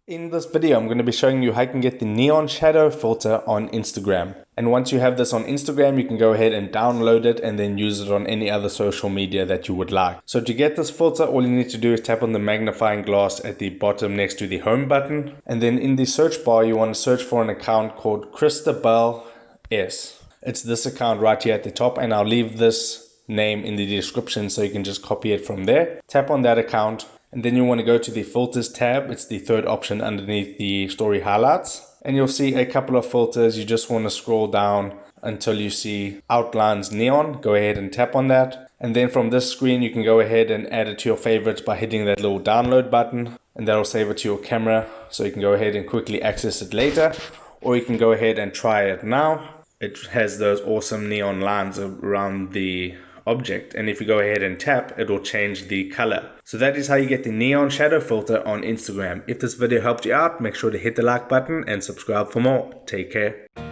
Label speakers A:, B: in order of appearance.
A: In this video, I'm going to be showing you how you can get the neon shadow filter on Instagram. And once you have this on Instagram, you can go ahead and download it and then use it on any other social media that you would like. So to get this filter, all you need to do is tap on the magnifying glass at the bottom next to the home button. And then in the search bar, you want to search for an account called Christabel S. It's this account right here at the top, and I'll leave this name in the description so you can just copy it from there. Tap on that account. And then you want to go to the filters tab. It's the third option underneath the story highlights. And you'll see a couple of filters. You just want to scroll down until you see outlines neon. Go ahead and tap on that. And then from this screen, you can go ahead and add it to your favorites by hitting that little download button. And that'll save it to your camera. So you can go ahead and quickly access it later. Or you can go ahead and try it now. It has those awesome neon lines around the object, and if you go ahead and tap, it will change the color. So that is how you get the neon shadow filter on Instagram. If this video helped you out, make sure to hit the like button and subscribe for more. Take care.